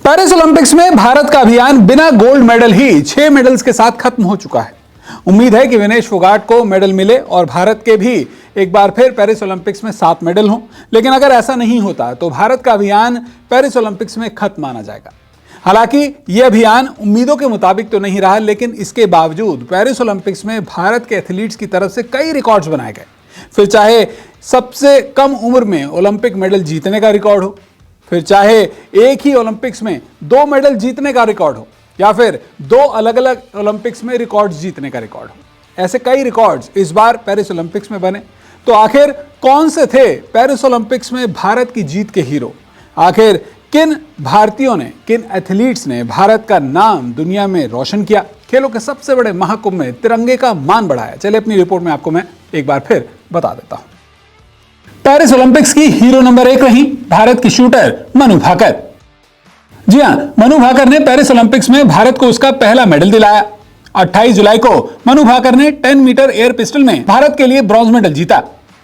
Paris Olympics में भारत का अभियान बिना गोल्ड मेडल ही 6 मेडल्स के साथ खत्म हो चुका है। उम्मीद है कि विनेश फोगाट को मेडल मिले और भारत के भी एक बार फिर पेरिस ओलंपिक्स में 7 मेडल हों। लेकिन अगर ऐसा नहीं होता तो भारत का अभियान पेरिस ओलंपिक्स में खत्म माना जाएगा। हालांकि यह अभियान उम्मीदों के मुताबिक तो नहीं रहा, लेकिन इसके बावजूद पेरिस ओलंपिक्स में भारत के एथलीट्स की तरफ से कई रिकॉर्ड्स बनाए गए। फिर चाहे सबसे कम उम्र में ओलंपिक मेडल जीतने का रिकॉर्ड हो, फिर चाहे एक ही ओलंपिक्स में 2 मेडल जीतने का रिकॉर्ड हो, या फिर 2 अलग अलग ओलंपिक्स में रिकॉर्ड्स जीतने का रिकॉर्ड हो। ऐसे कई रिकॉर्ड्स इस बार पेरिस ओलंपिक्स में बने। तो आखिर कौन से थे पेरिस ओलंपिक्स में भारत की जीत के हीरो? आखिर किन भारतीयों ने, किन एथलीट्स ने भारत का नाम दुनिया में रोशन किया, खेलों के सबसे बड़े महाकुंभ में तिरंगे का मान बढ़ाया? चलिए अपनी रिपोर्ट में आपको मैं एक बार फिर बता देता हूं। पेरिस ओलंपिक्स की हीरो नंबर 1 रही भारत की शूटर मनु भाकर। जी हां, मनु भाकर ने पेरिस ओलंपिक्स में भारत को उसका पहला मेडल दिलाया। 28 जुलाई को मनु भाकर ने 10 मीटर एयर पिस्टल में भारत के लिए ब्रॉन्ज मेडल जीता।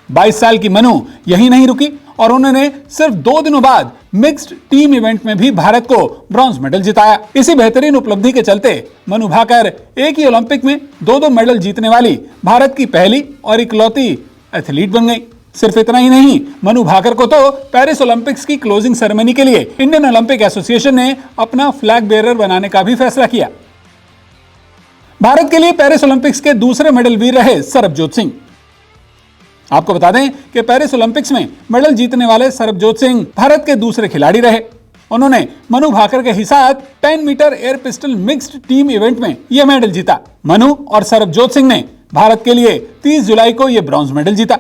22 साल की मनु यहीं नहीं रुकी और उन्होंने सिर्फ 2 दिनों बाद मिक्स्ड टीम इवेंट में भी भारत को ब्रॉन्ज मेडल जिताया। इसी बेहतरीन उपलब्धि के चलते मनु भाकर एक ही ओलंपिक में 2 मेडल जीतने वाली भारत की पहली और इकलौती एथलीट बन गई। सिर्फ इतना ही नहीं, मनु भाकर को तो पेरिस ओलंपिक्स की क्लोजिंग सेरेमनी के लिए इंडियन ओलंपिक एसोसिएशन ने अपना फ्लैग बेयरर बनाने का भी फैसला किया। भारत के लिए पेरिस ओलंपिक्स के दूसरे मेडल वीर रहे सरबजोत सिंह। आपको बता दें कि पेरिस ओलंपिक्स में मेडल जीतने वाले सरबजोत सिंह भारत के दूसरे खिलाड़ी रहे। उन्होंने मनु भाकर के ही साथ 10 metre air pistol mixed team event में यह मेडल जीता। मनु और सरबजोत सिंह ने भारत के लिए 30 जुलाई को यह ब्रॉन्ज मेडल जीता।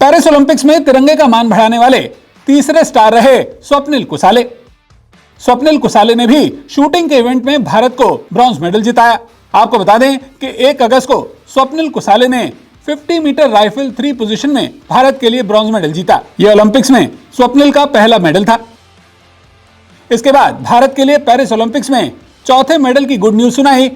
पेरिस ओलंपिक्स में तिरंगे का मान बढ़ाने वाले तीसरे स्टार रहे स्वप्निल कुसाले। स्वप्निल कुसाले ने भी शूटिंग के इवेंट में भारत को ब्रॉन्ज मेडल जिताया। आपको बता दें कि 1 अगस्त को स्वप्निल कुसाले ने 50 मीटर राइफल 3 पोजीशन में भारत के लिए ब्रॉन्ज मेडल जीता। यह ओलंपिक्स में स्वप्निल का पहला मेडल था। इसके बाद भारत के लिए पेरिस ओलंपिक्स में चौथे मेडल की गुड न्यूज सुनाई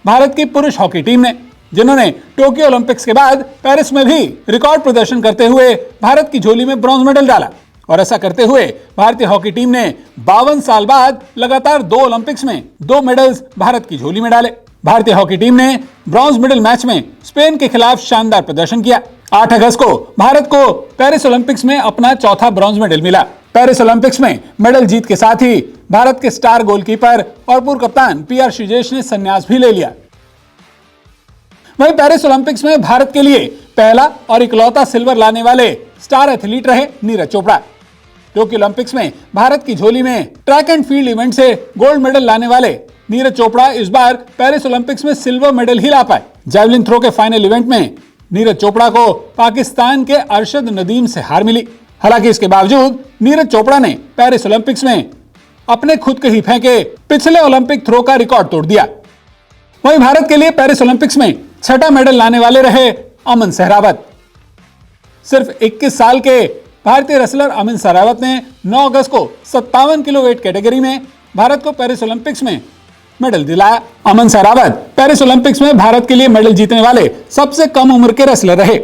भारत की पुरुष हॉकी टीम ने, जिन्होंने टोक्यो ओलंपिक्स के बाद पेरिस में भी रिकॉर्ड प्रदर्शन करते हुए भारत की झोली में ब्रॉन्ज मेडल डाला। और ऐसा करते हुए भारतीय हॉकी टीम ने 52 साल बाद लगातार 2 ओलंपिक्स में 2 मेडल्स भारत की झोली में डाले। भारतीय हॉकी टीम ने ब्रॉन्ज मेडल मैच में स्पेन के खिलाफ शानदार प्रदर्शन किया। 8 अगस्त को भारत को पेरिस ओलंपिक्स में अपना चौथा ब्रॉन्ज मेडल मिला। पेरिस ओलंपिक्स में मेडल जीत के साथ ही भारत के स्टार गोलकीपर और पूर्व कप्तान PR श्रीजेश ने संन्यास भी ले लिया। वहीं पेरिस ओलंपिक्स में भारत के लिए पहला और इकलौता सिल्वर लाने वाले स्टार एथलीट रहे नीरज चोपड़ा। टोक्यो ओलंपिक्स में भारत की झोली में ट्रैक एंड फील्ड इवेंट से गोल्ड मेडल लाने वाले नीरज चोपड़ा इस बार पेरिस ओलंपिक्स में सिल्वर मेडल ही ला पाए। जैवलिन थ्रो के फाइनल इवेंट में नीरज चोपड़ा को पाकिस्तान के अरशद नदीम से हार मिली। हालांकि इसके बावजूद नीरज चोपड़ा ने पेरिस ओलंपिक्स में अपने खुद के ही फेंके पिछले ओलंपिक थ्रो का रिकॉर्ड तोड़ दिया। वहीं भारत के लिए पेरिस ओलंपिक्स में 6ठा मेडल लाने वाले रहे अमन सहरावत। सिर्फ 21 साल के भारतीय रेसलर अमन सहरावत ने 9 अगस्त को 57 किलो वेट कैटेगरी में भारत को पेरिस ओलंपिक्स में मेडल दिलाया। अमन सहरावत पेरिस ओलंपिक्स में भारत के लिए मेडल जीतने वाले सबसे कम उम्र के रेसलर रहे।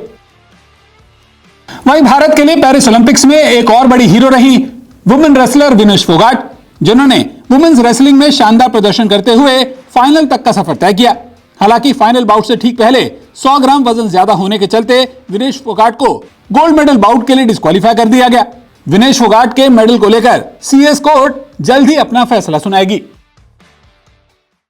वहीं भारत के लिए पेरिस ओलंपिक्स में एक और बड़ी हीरो रही वुमेन रेसलर विनेश फोगाट, जिन्होंने वुमेन्स रेसलिंग में शानदार प्रदर्शन करते हुए फाइनल तक का सफर तय किया। हालांकि फाइनल बाउट से ठीक पहले 100 ग्राम वजन ज्यादा होने के चलते विनेश फोगाट को गोल्ड मेडल बाउट के लिए डिस्क्वालीफाई कर दिया गया। विनेश फोगाट के मेडल को लेकर CS कोर्ट जल्द ही अपना फैसला सुनाएगी।